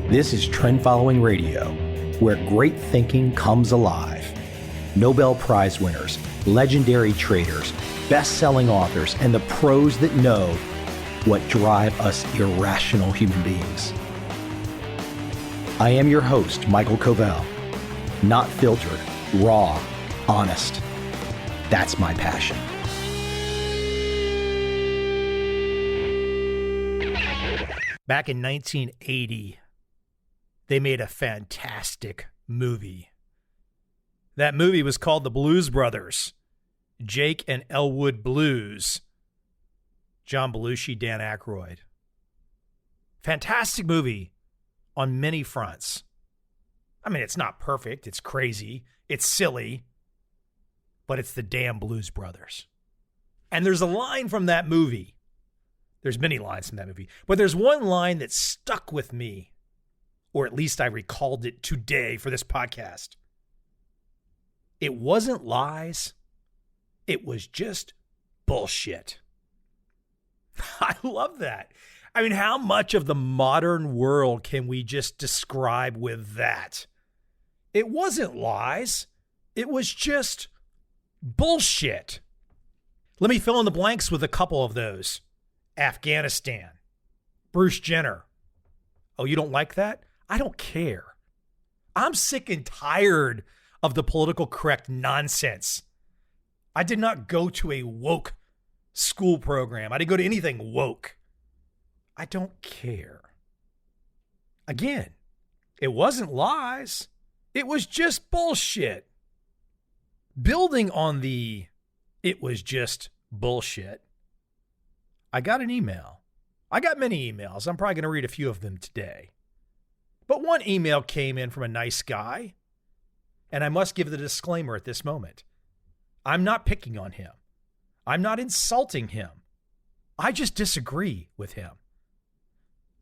This is Trend Following Radio, where great thinking comes alive. Nobel Prize winners, legendary traders, best-selling authors, and the pros that know what drive us irrational human beings. I am your host, Michael Covel. Not filtered, raw, honest. That's my passion. Back in 1980, they made a fantastic movie. That movie was called The Blues Brothers, Jake and Elwood Blues. John Belushi, Dan Aykroyd. Fantastic movie on many fronts. I mean, it's not perfect. It's crazy. It's silly. But it's the damn Blues Brothers. And there's a line from that movie. There's many lines from that movie. But there's one line that stuck with me. Or at least I recalled it today for this podcast. It wasn't lies. It was just bullshit. I love that. I mean, how much of the modern world can we just describe with that? It wasn't lies. It was just bullshit. Let me fill in the blanks with a couple of those. Afghanistan. Bruce Jenner. Oh, you don't like that? I don't care. I'm sick and tired of the political correct nonsense. I did not go to a woke school program. I didn't go to anything woke. I don't care. Again, it wasn't lies. It was just bullshit. Building on the it was just bullshit, I got an email. I got many emails. I'm probably going to read a few of them today. But one email came in from a nice guy, and I must give the disclaimer at this moment. I'm not picking on him. I'm not insulting him. I just disagree with him.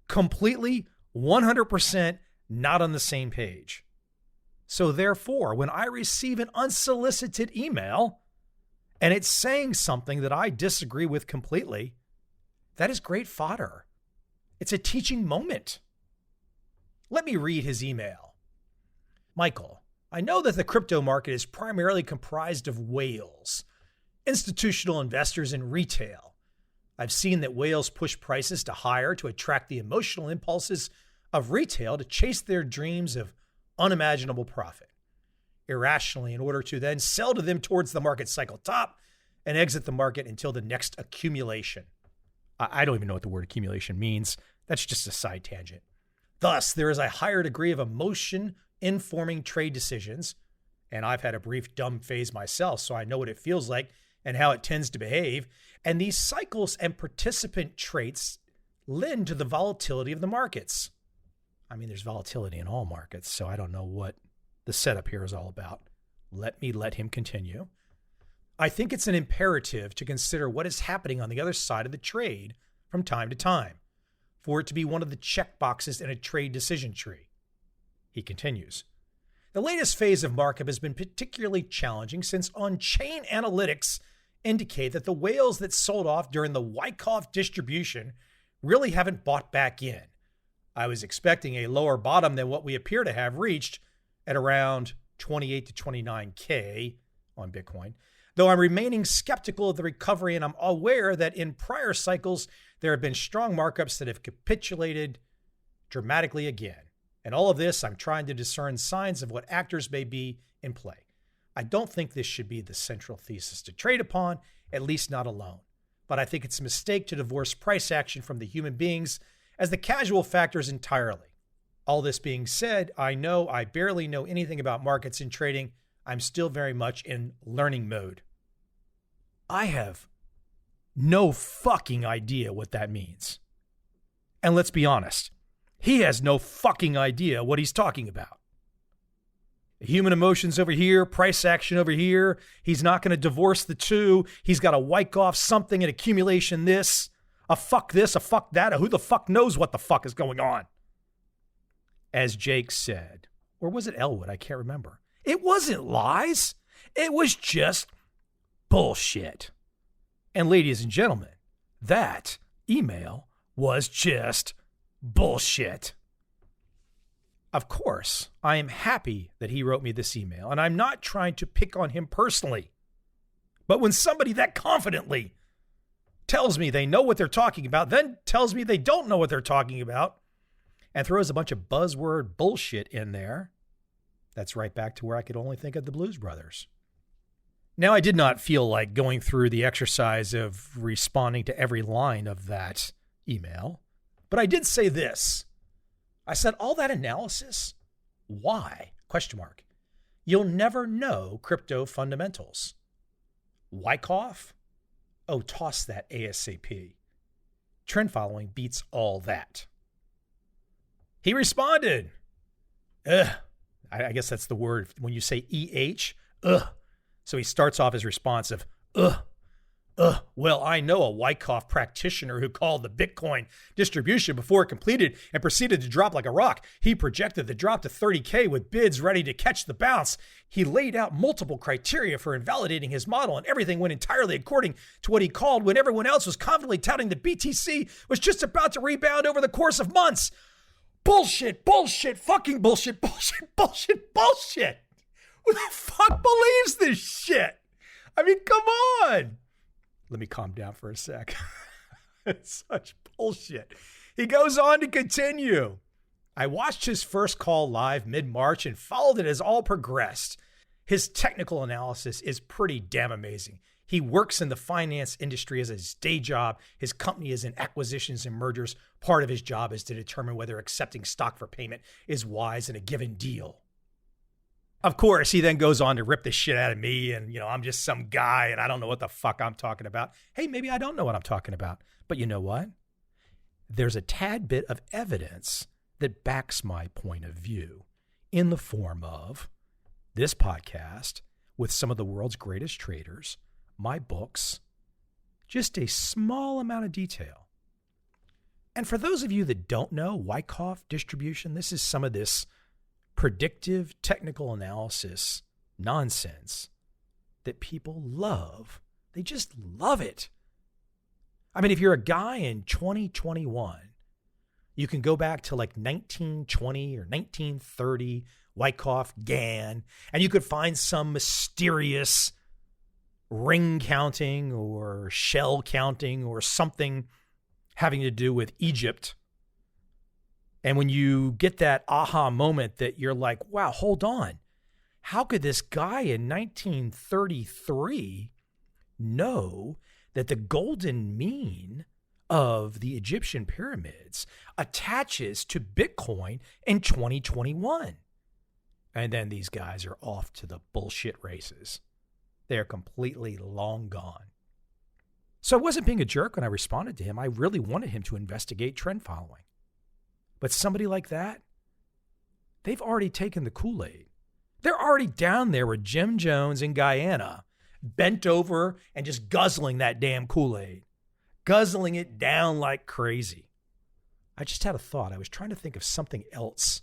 Completely, 100% not on the same page. So therefore, when I receive an unsolicited email and it's saying something that I disagree with completely, that is great fodder. It's a teaching moment. Let me read his email. Michael, I know that the crypto market is primarily comprised of whales, institutional investors and retail. I've seen that whales push prices to higher to attract the emotional impulses of retail to chase their dreams of unimaginable profit irrationally in order to then sell to them towards the market cycle top and exit the market until the next accumulation. I don't even know what the word accumulation means. That's just a side tangent. Thus, there is a higher degree of emotion informing trade decisions, and I've had a brief dumb phase myself, so I know what it feels like and how it tends to behave. And these cycles and participant traits lend to the volatility of the markets. I mean, there's volatility in all markets, so I don't know what the setup here is all about. Let him continue. I think it's an imperative to consider what is happening on the other side of the trade from time to time, for it to be one of the check boxes in a trade decision tree. He continues. The latest phase of markup has been particularly challenging since on-chain analytics indicate that the whales that sold off during the Wyckoff distribution really haven't bought back in. I was expecting a lower bottom than what we appear to have reached at around 28 to 29K on Bitcoin, though I'm remaining skeptical of the recovery, and I'm aware that in prior cycles, there have been strong markups that have capitulated dramatically again. And all of this, I'm trying to discern signs of what actors may be in play. I don't think this should be the central thesis to trade upon, at least not alone. But I think it's a mistake to divorce price action from the human beings as the casual factors entirely. All this being said, I know I barely know anything about markets and trading. I'm still very much in learning mode. I have no fucking idea what that means. And let's be honest, he has no fucking idea what he's talking about. Human emotions over here, price action over here. He's not going to divorce the two. He's got to wipe off something, an accumulation this, a fuck that, a who the fuck knows what the fuck is going on. As Jake said, or was it Elwood? I can't remember. It wasn't lies. It was just bullshit. And ladies and gentlemen, that email was just bullshit. Of course, I am happy that he wrote me this email, and I'm not trying to pick on him personally. But when somebody that confidently tells me they know what they're talking about, then tells me they don't know what they're talking about, and throws a bunch of buzzword bullshit in there, that's right back to where I could only think of the Blues Brothers. Now, I did not feel like going through the exercise of responding to every line of that email, but I did say this. I said, all that analysis, why? ? You'll never know crypto fundamentals. Wyckoff? Oh, toss that ASAP. Trend following beats all that. He responded, I guess that's the word when you say EH, So he starts off his response of, well, I know a Wyckoff practitioner who called the Bitcoin distribution before it completed and proceeded to drop like a rock. He projected the drop to 30K with bids ready to catch the bounce. He laid out multiple criteria for invalidating his model, and everything went entirely according to what he called when everyone else was confidently touting the BTC was just about to rebound over the course of months. Bullshit, fucking bullshit. Who the fuck believes this shit? I mean, come on. Let me calm down for a sec. It's such bullshit. He goes on to continue. I watched his first call live mid-March and followed it as all progressed. His technical analysis is pretty damn amazing. He works in the finance industry as his day job. His company is in acquisitions and mergers. Part of his job is to determine whether accepting stock for payment is wise in a given deal. Of course, he then goes on to rip the shit out of me and, I'm just some guy and I don't know what the fuck I'm talking about. Hey, maybe I don't know what I'm talking about. But you know what? There's a tad bit of evidence that backs my point of view in the form of this podcast with some of the world's greatest traders, my books, just a small amount of detail. And for those of you that don't know Wyckoff distribution, this is some of this predictive technical analysis nonsense that people love. They just love it. I mean, if you're a guy in 2021, you can go back to like 1920 or 1930, Wyckoff Gann, and you could find some mysterious ring counting or shell counting or something having to do with Egypt. And when you get that aha moment that you're like, wow, hold on. How could this guy in 1933 know that the golden mean of the Egyptian pyramids attaches to Bitcoin in 2021? And then these guys are off to the bullshit races. They're completely long gone. So I wasn't being a jerk when I responded to him. I really wanted him to investigate trend following. But somebody like that, they've already taken the Kool-Aid. They're already down there with Jim Jones in Guyana, bent over and just guzzling that damn Kool-Aid, guzzling it down like crazy. I just had a thought. I was trying to think of something else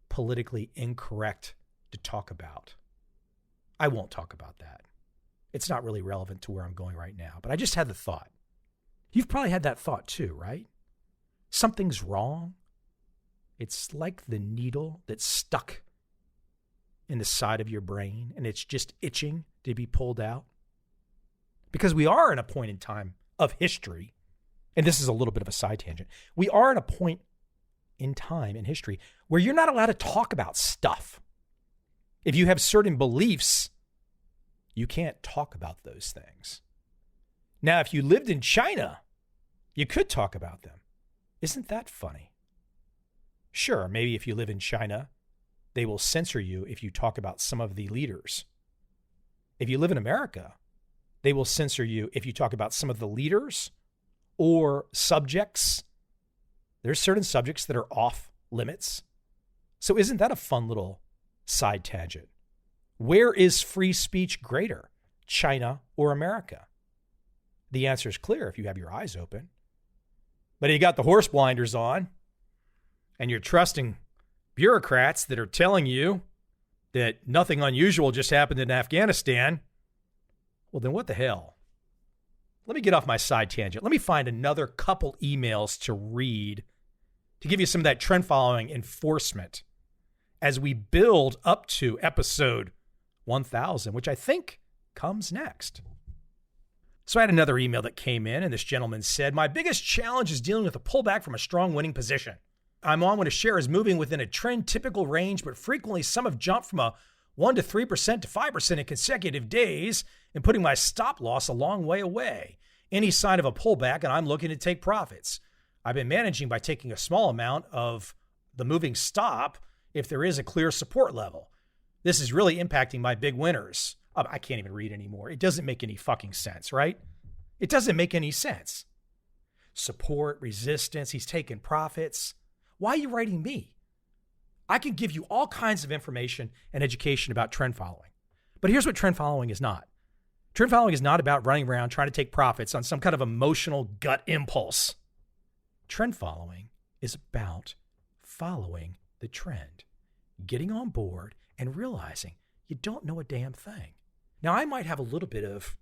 politically incorrect to talk about. I won't talk about that. It's not really relevant to where I'm going right now, but I just had the thought. You've probably had that thought too, right? Something's wrong. It's like the needle that's stuck in the side of your brain and it's just itching to be pulled out. Because we are in a point in time of history, and this is a little bit of a side tangent. We are at a point in time in history where you're not allowed to talk about stuff. If you have certain beliefs, you can't talk about those things. Now, if you lived in China, you could talk about them. Isn't that funny? Sure, maybe if you live in China, they will censor you if you talk about some of the leaders. If you live in America, they will censor you if you talk about some of the leaders or subjects. There's certain subjects that are off limits. So isn't that a fun little side tangent? Where is free speech greater, China or America? The answer is clear if you have your eyes open. But you got the horse blinders on, and you're trusting bureaucrats that are telling you that nothing unusual just happened in Afghanistan. Well, then what the hell? Let me get off my side tangent. Let me find another couple emails to read to give you some of that trend following enforcement as we build up to episode 1000, which I think comes next. So I had another email that came in, and this gentleman said, my biggest challenge is dealing with a pullback from a strong winning position. I'm on when a share is moving within a trend typical range, but frequently some have jumped from a 1% to 3% to 5% in consecutive days and putting my stop loss a long way away. Any sign of a pullback, and I'm looking to take profits. I've been managing by taking a small amount of the moving stop if there is a clear support level. This is really impacting my big winners. I can't even read anymore. It doesn't make any fucking sense, right? It doesn't make any sense. Support, resistance, he's taking profits. Why are you writing me? I can give you all kinds of information and education about trend following. But here's what trend following is not. Trend following is not about running around trying to take profits on some kind of emotional gut impulse. Trend following is about following the trend, getting on board and realizing you don't know a damn thing. Now, I might have a little bit of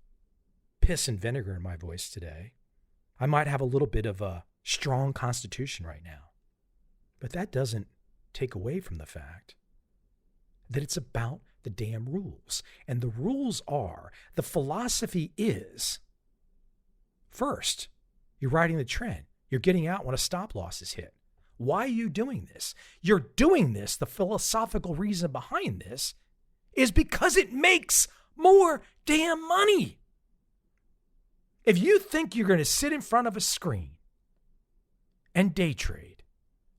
piss and vinegar in my voice today. I might have a little bit of a strong constitution right now. But that doesn't take away from the fact that it's about the damn rules. And the rules are, the philosophy is, first, you're riding the trend. You're getting out when a stop loss is hit. Why are you doing this? You're doing this, the philosophical reason behind this is because it makes more damn money. If you think you're going to sit in front of a screen and day trade,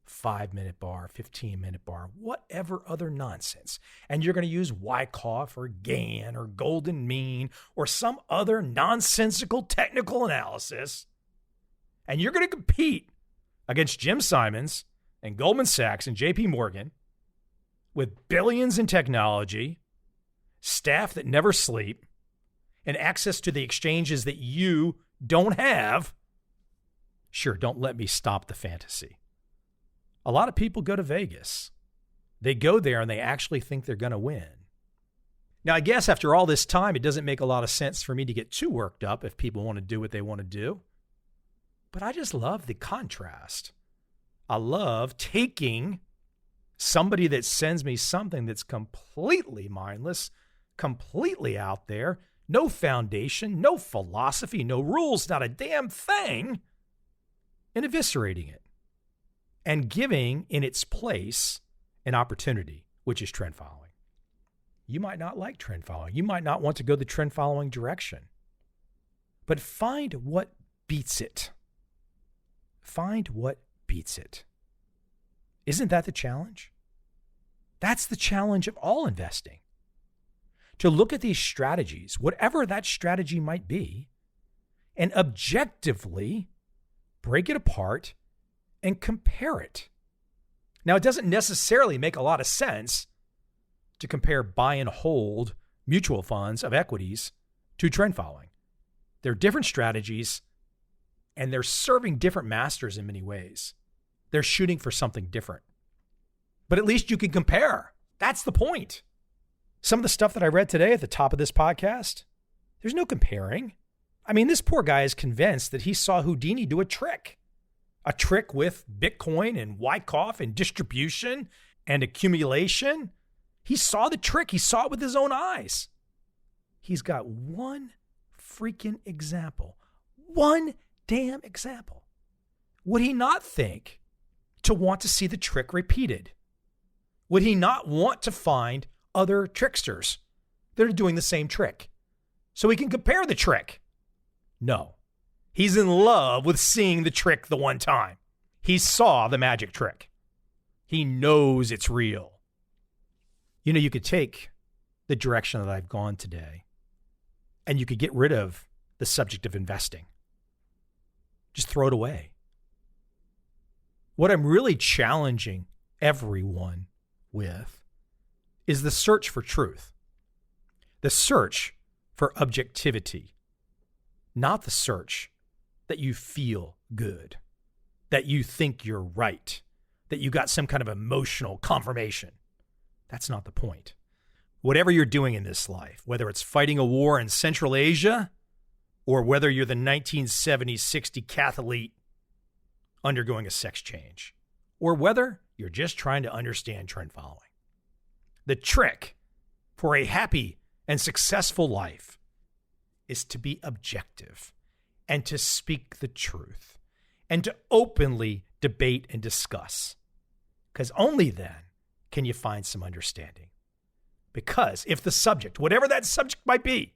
5-minute bar, 15-minute bar, whatever other nonsense, and you're going to use Wyckoff or Gann or Golden Mean or some other nonsensical technical analysis, and you're going to compete against Jim Simons and Goldman Sachs and JP Morgan with billions in technology, staff that never sleep, and access to the exchanges that you don't have, sure, don't let me stop the fantasy. A lot of people go to Vegas. They go there and they actually think they're going to win. Now, I guess after all this time, it doesn't make a lot of sense for me to get too worked up if people want to do what they want to do. But I just love the contrast. I love taking somebody that sends me something that's completely mindless, completely out there, no foundation, no philosophy, no rules, not a damn thing, and eviscerating it and giving in its place an opportunity, which is trend following. You might not like trend following. You might not want to go the trend following direction, but find what beats it. Find what beats it. Isn't that the challenge? That's the challenge of all investing. To look at these strategies, whatever that strategy might be, and objectively break it apart and compare it. Now, it doesn't necessarily make a lot of sense to compare buy and hold mutual funds of equities to trend following. They're different strategies, and they're serving different masters in many ways. They're shooting for something different. But at least you can compare. That's the point. Some of the stuff that I read today at the top of this podcast, there's no comparing. I mean, this poor guy is convinced that he saw Houdini do a trick with Bitcoin and Wyckoff and distribution and accumulation. He saw the trick. He saw it with his own eyes. He's got one freaking example, one damn example. Would he not think to want to see the trick repeated? Would he not want to find other tricksters that are doing the same trick so he can compare the trick? No. He's in love with seeing the trick the one time. He saw the magic trick. He knows it's real. You know, you could take the direction that I've gone today and you could get rid of the subject of investing. Just throw it away. What I'm really challenging everyone with is the search for truth, the search for objectivity, not the search that you feel good, that you think you're right, that you got some kind of emotional confirmation. That's not the point. Whatever you're doing in this life, whether it's fighting a war in Central Asia or whether you're the 1970s 60 cathlete undergoing a sex change, or whether you're just trying to understand trend following, The trick for a happy and successful life is to be objective and to speak the truth and to openly debate and discuss. Because only then can you find some understanding. Because if the subject, whatever that subject might be,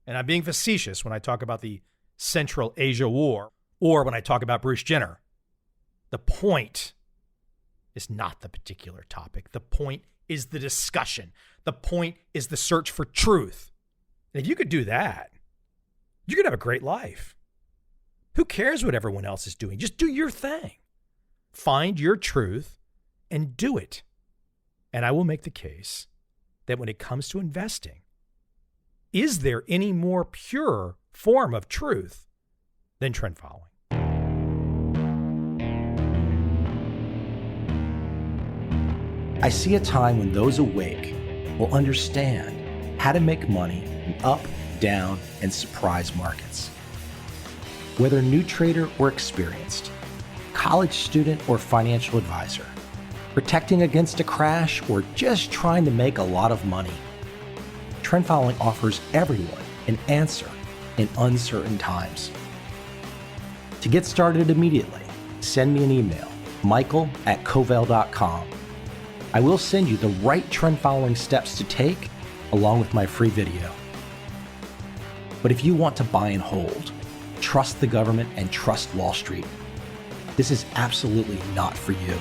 and I'm being facetious when I talk about the Central Asia War or when I talk about Bruce Jenner, the point is not the particular topic. The point is the discussion. The point is the search for truth. And if you could do that, you could have a great life. Who cares what everyone else is doing? Just do your thing. Find your truth and do it. And I will make the case that when it comes to investing, is there any more pure form of truth than trend following? I see a time when those awake will understand how to make money in up, down, and surprise markets. Whether new trader or experienced, college student or financial advisor, protecting against a crash or just trying to make a lot of money, trend following offers everyone an answer in uncertain times. To get started immediately, send me an email, michael@covel.com. I will send you the right trend following steps to take along with my free video. But if you want to buy and hold, trust the government and trust Wall Street, this is absolutely not for you.